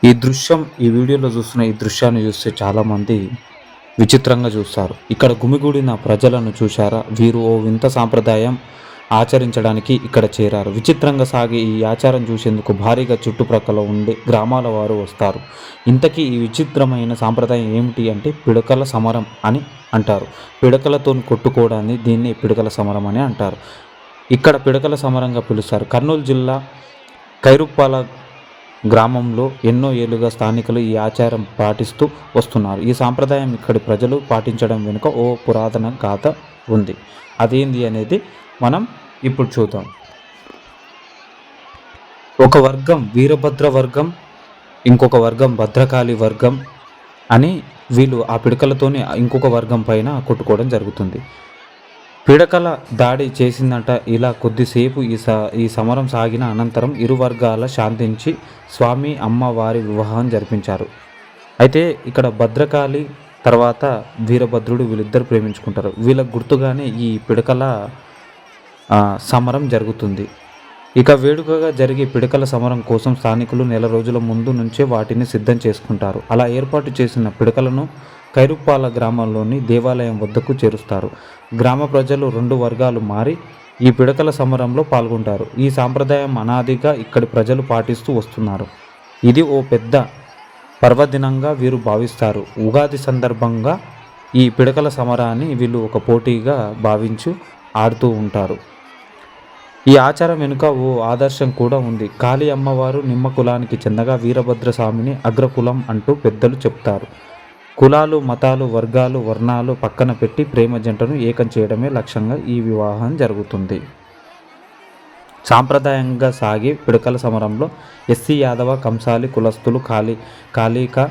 ఈ వీడియోలో చూస్తున్న ఈ దృశ్యాన్ని చూస్తే చాలామంది విచిత్రంగా చూస్తారు. ఇక్కడ గుమిగూడిన ప్రజలను చూశారా? వీరు ఓ వింత సాంప్రదాయం ఆచరించడానికి ఇక్కడ చేరారు. విచిత్రంగా సాగే ఈ ఆచారం చూసేందుకు భారీగా చుట్టుప్రక్కల ఉండే గ్రామాల వారు వస్తారు. ఇంతకీ ఈ విచిత్రమైన సాంప్రదాయం ఏమిటి అంటే పిడకల సమరం అని అంటారు. పిడకలతో కొట్టుకోవడాన్ని దీన్ని పిడకల సమరం అని అంటారు. ఇక్కడ పిడకల సమరంగా పిలుస్తారు. కర్నూలు జిల్లా కైరుప్పాల గ్రామంలో ఎన్నో ఏళ్లుగా స్థానికులు ఈ ఆచారం పాటిస్తూ వస్తున్నారు. ఈ సాంప్రదాయం ఇక్కడి ప్రజలు పాటించడం వెనుక ఓ పురాతన గాథ ఉంది. అదేంది అనేది మనం ఇప్పుడు చూద్దాం. ఒక వర్గం వీరభద్ర వర్గం, ఇంకొక వర్గం భద్రకాళి వర్గం అని వీళ్ళు ఆ పిడకలతోనే ఇంకొక వర్గం పైన కొట్టుకోవడం జరుగుతుంది. పిడకల దాడి చేసిందంట. ఇలా కొద్దిసేపు ఈ సమరం సాగిన అనంతరం ఇరు వర్గాల శాంతించి స్వామి అమ్మ వారి వివాహం జరిపించారు. అయితే ఇక్కడ భద్రకాళి తర్వాత వీరభద్రుడు వీళ్ళిద్దరు ప్రేమించుకుంటారు. వీళ్ళకు గుర్తుగానే ఈ పిడకల సమరం జరుగుతుంది. ఇక వేడుకగా జరిగే పిడకల సమరం కోసం స్థానికులు నెల రోజుల ముందు నుంచే వాటిని సిద్ధం చేసుకుంటారు. అలా ఏర్పాటు చేసిన పిడకలను కైరుప్పాల గ్రామంలోని దేవాలయం వద్దకు చేరుస్తారు. గ్రామ ప్రజలు రెండు వర్గాలు మారి ఈ పిడకల సమరంలో పాల్గొంటారు. ఈ సాంప్రదాయం అనాదిగా ఇక్కడి ప్రజలు పాటిస్తూ వస్తున్నారు. ఇది ఓ పెద్ద పర్వదినంగా వీరు భావిస్తారు. ఉగాది సందర్భంగా ఈ పిడకల సమరాన్ని వీళ్ళు ఒక పోటీగా భావించి ఆడుతూ ఉంటారు. ఈ ఆచారం వెనుక ఓ ఆదర్శం కూడా ఉంది. కాళీ అమ్మవారు నిమ్మ కులానికి చెందగా వీరభద్ర స్వామిని అగ్రకులం అంటూ పెద్దలు చెప్తారు. కులాలు, మతాలు, వర్గాలు, వర్ణాలు పక్కన పెట్టి ప్రేమ జంటను ఏకం చేయడమే లక్ష్యంగా ఈ వివాహం జరుగుతుంది. సాంప్రదాయంగా సాగే పిడకల సమరంలో ఎస్సీ, యాదవ, కంసాలి కులస్తులు, కాళిక